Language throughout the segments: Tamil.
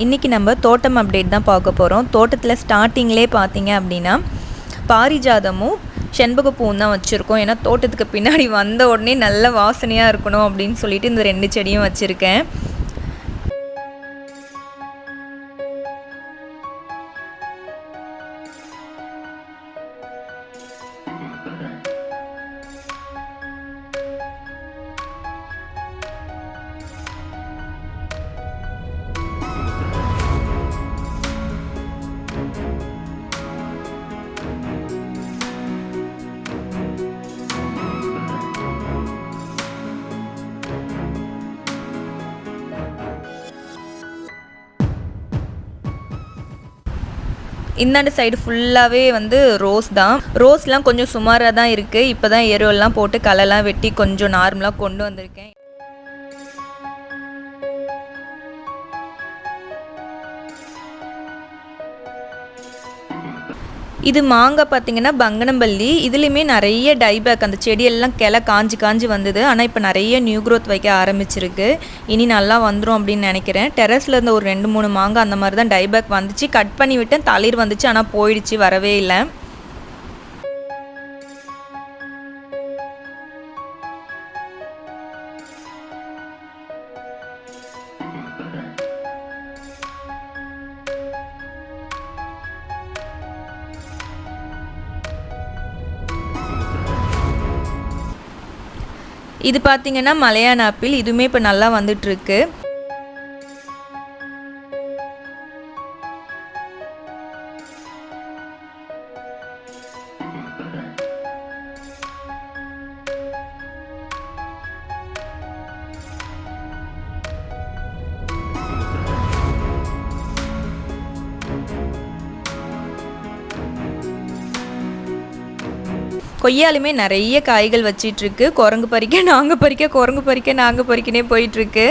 இன்றைக்கி நம்ம தோட்டம் அப்டேட் தான் பார்க்க போகிறோம். தோட்டத்தில் ஸ்டார்டிங்லேயே பார்த்தீங்க அப்படின்னா பாரிஜாதமும் செண்பகப்பூவும் தான் வச்சுருக்கோம். ஏன்னா தோட்டத்துக்கு பின்னாடி வந்த உடனே நல்ல வாசனையாக இருக்கணும் அப்படின்னு சொல்லிட்டு இந்த 2 செடியும் வச்சுருக்கேன். இந்தாண்டு சைடு ஃபுல்லாகவே வந்து ரோஸ் தான். ரோஸ்லாம் கொஞ்சம் சுமாராக தான் இருக்குது. இப்போ தான் எருவெல்லாம் போட்டு களைலாம் வெட்டி கொஞ்சம் நார்மலாக கொண்டு வந்திருக்கேன். இது மாங்காய் பார்த்திங்கன்னா பங்கனம்பள்ளி. இதுலேயுமே நிறைய டைபேக், அந்த செடியெல்லாம் கிளை காஞ்சி வந்தது. ஆனால் இப்போ நிறைய நியூ க்ரோத் வைக்க ஆரம்பிச்சிருக்கு. இனி நல்லா வந்துடும் அப்படின்னு நினைக்கிறேன். டெரஸில் இருந்த ஒரு 2-3 மாங்காய் அந்த மாதிரி தான் டைபேக் வந்துச்சு. கட் பண்ணி விட்டேன், தளிர் வந்துச்சு, ஆனால் போயிடுச்சு, வரவே இல்லை. இது பார்த்திங்கன்னா மலையான் ஆப்பிள். இதுவுமே இப்போ நல்லா வந்துட்டுருக்கு. கொய்யாலுமே நிறைய காய்கள் வச்சிட்ருக்கு. குரங்கு பறிக்க நாங்கள் பறிக்க, குரங்கு பறிக்க நாங்கள் பறிக்கனே போயிட்டுருக்கு.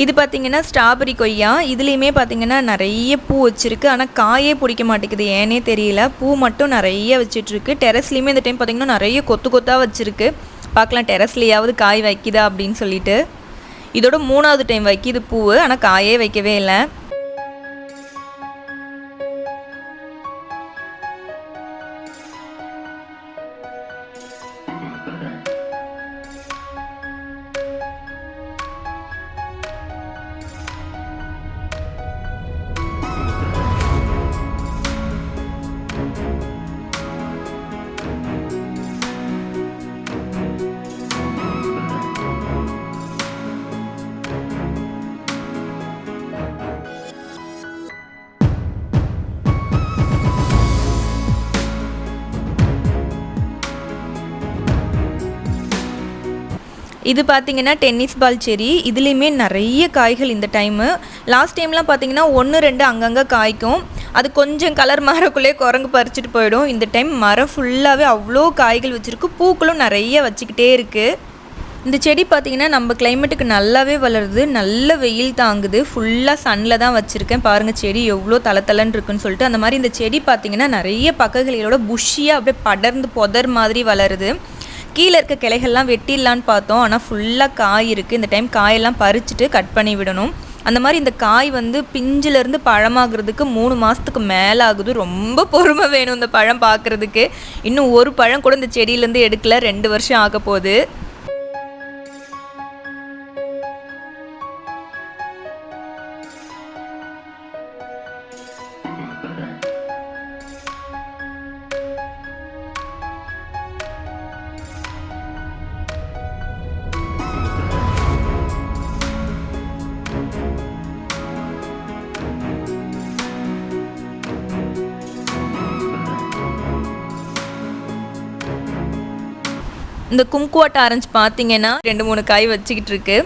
இது பார்த்திங்கன்னா ஸ்ட்ராபெரி கொய்யா. இதுலேயுமே பார்த்திங்கன்னா நிறைய பூ வச்சுருக்கு. ஆனால் காயே பிடிக்க மாட்டேங்குது, ஏன்னே தெரியல. பூ மட்டும் நிறைய வச்சிட்ருக்கு. டெரஸ்லேயுமே இந்த டைம் பார்த்திங்கன்னா நிறைய கொத்தாக வச்சுருக்கு. பார்க்கலாம் டெரஸ்லேயாவது காய் வைக்குதா அப்படின்னு சொல்லிட்டு. இதோட 3வது டைம் வைக்கிது பூ, ஆனால் காயே வைக்கவே இல்லை. இது பார்த்திங்கன்னா டென்னிஸ் பால் செரி. இதுலேயுமே நிறைய காய்கள் இந்த டைமு. லாஸ்ட் டைம்லாம் பார்த்திங்கன்னா 1-2 அங்கங்கே காய்க்கும். அது கொஞ்சம் கலர் மாறக்குள்ளே குரங்கு பறிச்சுட்டு போயிடும். இந்த டைம் மரம் ஃபுல்லாகவே அவ்வளோ காய்கள் வச்சுருக்கு. பூக்களும் நிறைய வச்சுக்கிட்டே இருக்குது. இந்த செடி பார்த்திங்கன்னா நம்ம கிளைமேட்டுக்கு நல்லாவே வளருது. நல்ல வெயில் தாங்குது. ஃபுல்லாக சன்னில் தான் வச்சுருக்கேன். பாருங்கள் செடி எவ்வளோ தளன்னு இருக்குன்னு சொல்லிட்டு. அந்த மாதிரி இந்த செடி பார்த்திங்கன்னா நிறைய பக்கங்களோட புஷ்ஷியாக அப்படியே படர்ந்து புதர் மாதிரி வளருது. கீழே இருக்க கிளைகள்லாம் வெட்டிடலான்னு பார்த்தோம், ஆனால் ஃபுல்லாக காய் இருக்குது. இந்த டைம் காயெல்லாம் பறிச்சுட்டு கட் பண்ணி விடணும். அந்த மாதிரி இந்த காய் வந்து பிஞ்சிலேருந்து பழமாகிறதுக்கு 3 மாதத்துக்கு மேலே ஆகுது. ரொம்ப பொறுமை வேணும் இந்த பழம் பார்க்குறதுக்கு. இன்னும் ஒரு பழம் கூட இந்த செடியிலேருந்து எடுக்கல. 2 வருஷம் ஆக போகுது. இந்த கும்குவாட் ஆரஞ்சு பார்த்தீங்கன்னா 2-3 காய் வச்சுக்கிட்டு இருக்கு.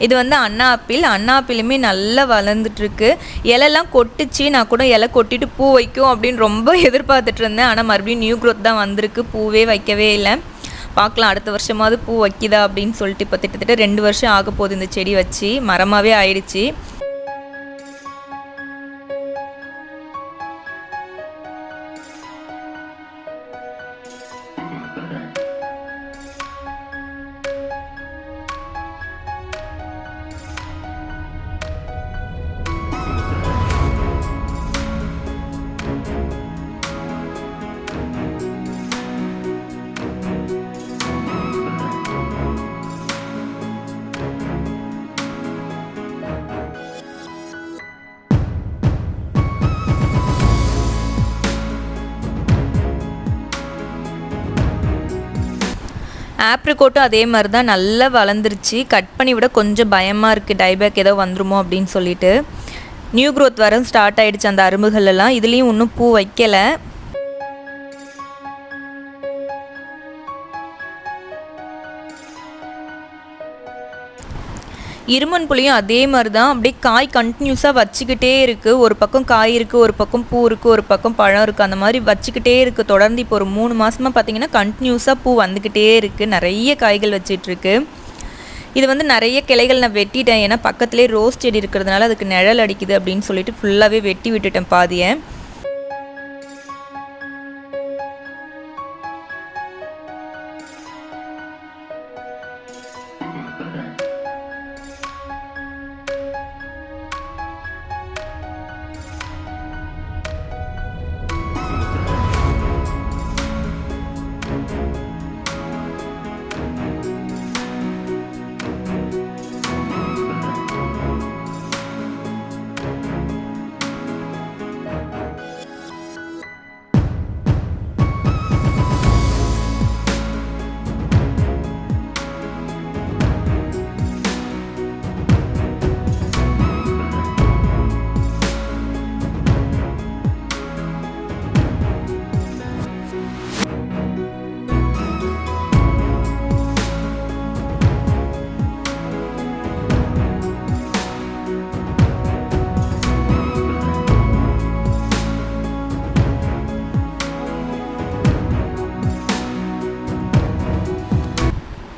இது வந்து அண்ணா ஆப்பிள். அண்ணா ஆப்பிளுமே நல்லா வளர்ந்துட்டுருக்கு. இலைலாம் கொட்டுச்சு. நான் கூட இலை கொட்டிட்டு பூ வைக்கும் அப்படின்னு ரொம்ப எதிர்பார்த்துட்டு இருந்தேன். ஆனால் மறுபடியும் நியூ க்ரோத் தான் வந்திருக்கு. பூவே வைக்கவே இல்லை. பார்க்கலாம் அடுத்த வருஷமாவது பூ வைக்கிதா அப்படின்னு சொல்லிட்டு. இப்போ கிட்டத்தட்ட 2 வருஷம் ஆக போகுது இந்த செடி வச்சு. மரமாகவே ஆயிடுச்சு. ஆப்ரிகோட்டும் அதே மாதிரி தான் நல்லா வளர்ந்துருச்சு. கட் பண்ணி விட கொஞ்சம் பயமாக இருக்குது, டைபேக் ஏதோ வந்துருமோ அப்படின்னு சொல்லிட்டு. நியூ க்ரோத் வர ஸ்டார்ட் ஆகிடுச்சு அந்த அரும்புகளெல்லாம். இதுலேயும் இன்னும் பூ வைக்கலை. இருமன் புளியும் அதே மாதிரி தான். அப்படியே காய் கண்டினியூஸாக வச்சுக்கிட்டே இருக்குது. ஒரு பக்கம் காய் இருக்குது, ஒரு பக்கம் பூ இருக்குது, ஒரு பக்கம் பழம் இருக்குது. அந்த மாதிரி வச்சுக்கிட்டே இருக்குது தொடர்ந்து. இப்போ ஒரு 3 மாதமாக பார்த்திங்கன்னா கண்டினியூஸாக பூ வந்துக்கிட்டே இருக்குது. நிறைய காய்கள் வச்சிட்ருக்கு. இது வந்து நிறைய கிளைகள் நான் வெட்டிட்டேன். ஏன்னா பக்கத்துலேயே ரோஸ் செடி இருக்கிறதுனால அதுக்கு நிழல் அடிக்குது அப்படின்னு சொல்லிட்டு ஃபுல்லாகவே வெட்டி விட்டுட்டேன் பாதியை.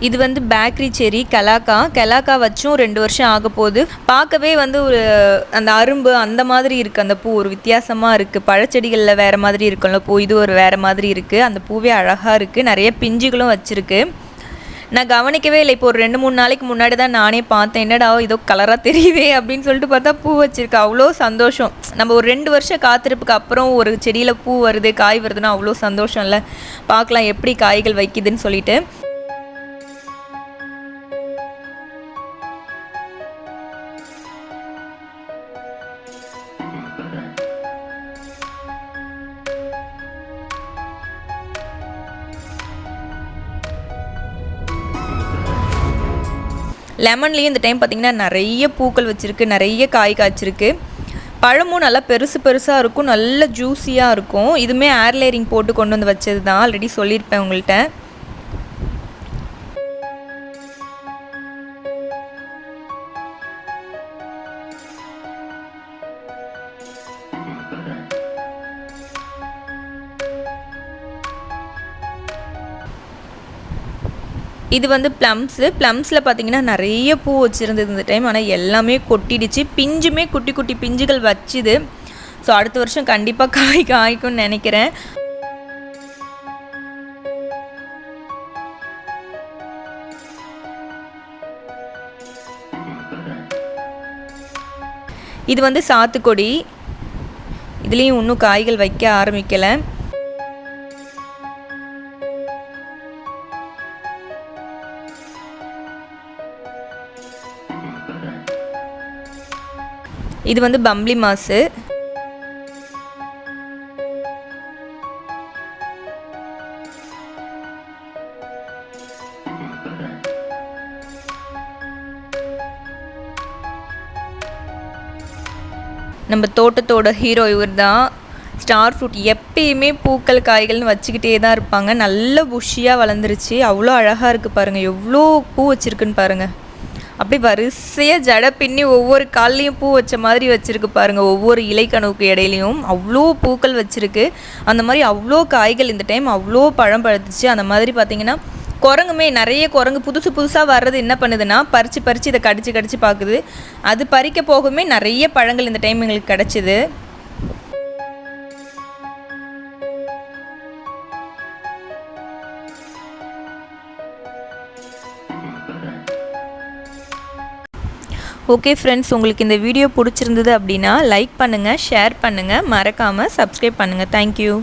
இது வந்து பேக்கரி செரி கெலாக்கா வச்சும் 2 வருஷம் ஆக போகுது. பார்க்கவே வந்து ஒரு அந்த அரும்பு அந்த மாதிரி இருக்குது. அந்த பூ ஒரு வித்தியாசமாக இருக்குது. பழச்செடிகளில் வேறு மாதிரி இருக்கும்ல பூ, இது ஒரு வேறு மாதிரி இருக்குது. அந்த பூவே அழகாக இருக்குது. நிறைய பிஞ்சுகளும் வச்சுருக்கு. நான் கவனிக்கவே இல்லை. இப்போ ஒரு 2-3 நாளைக்கு முன்னாடி தான் நானே பார்த்தேன். என்னடா ஏதோ கலராக தெரியுதே அப்படின்னு சொல்லிட்டு பார்த்தா பூ வச்சுருக்கு. அவ்வளோ சந்தோஷம். நம்ம ஒரு 2 வருஷம் காத்திருப்புக்கு அப்புறம் ஒரு செடியில் பூ வருது, காய் வருதுன்னா அவ்வளோ சந்தோஷம் இல்லை. பார்க்கலாம் எப்படி காய்கள் வைக்குதுன்னு சொல்லிட்டு. லெமன்லேயும் இந்த டைம் பார்த்திங்கன்னா நிறைய பூக்கள் வச்சுருக்கு, நிறைய காய் காய்ச்சிருக்கு. பழமும் நல்லா பெருசாக இருக்கும், நல்ல ஜூஸியாக இருக்கும். இதுவுமே ஏர் லேயரிங் போட்டு கொண்டு வந்து வச்சது தான். ஆல்ரெடி சொல்லியிருப்பேன் உங்கள்கிட்ட. இது வந்து ப்ளம்ஸில் பார்த்திங்கன்னா நிறைய பூ வச்சுருந்தது இந்த டைம். ஆனால் எல்லாமே கொட்டிடுச்சு. பிஞ்சுமே குட்டி குட்டி பிஞ்சுகள் வச்சுது. ஸோ அடுத்த வருஷம் கண்டிப்பாக காய்க்கும்னு நினைக்கிறேன். இது வந்து சாத்துக்கொடி. இதுலேயும் இன்னும் காய்கள் வைக்க ஆரம்பிக்கலை. இது வந்து பம்ப்ளி மாஸு. நம்ம தோட்டத்தோட ஹீரோ இவர் தான். ஸ்டார் ஃப்ரூட் எப்பயுமே பூக்கள் காய்கள்னு வச்சுக்கிட்டே தான் இருப்பாங்க. நல்ல புஷ்ஷியாக வளர்ந்துருச்சு. அவ்வளோ அழகாக இருக்குது பாருங்கள். எவ்வளோ பூ வச்சுருக்குன்னு பாருங்கள். அப்படியே வரிசையாக ஜடை பின்னி ஒவ்வொரு கால்லையும் பூ வச்ச மாதிரி வச்சுருக்கு பாருங்கள். ஒவ்வொரு இலைக்கணுவுக்கு இடையிலையும் அவ்வளோ பூக்கள் வச்சுருக்கு. அந்த மாதிரி அவ்வளோ காய்கள் இந்த டைம் அவ்வளோ பழம் பழுத்துச்சு. அந்த மாதிரி பார்த்திங்கன்னா குரங்குமே நிறைய குரங்கு புதுசாக வர்றது என்ன பண்ணுதுன்னா பறித்து இதை கடிச்சு பார்க்குது. அது பறிக்க போகவே நிறைய பழங்கள் இந்த டைம் எங்களுக்கு கிடச்சிது. ஓகே ஃப்ரெண்ட்ஸ், உங்களுக்கு இந்த வீடியோ பிடிச்சிருந்தது அப்படின்னா லைக் பண்ணுங்கள், ஷேர் பண்ணுங்கள், மறக்காமல் சப்ஸ்கிரைப் பண்ணுங்கள். தேங்க்யூ.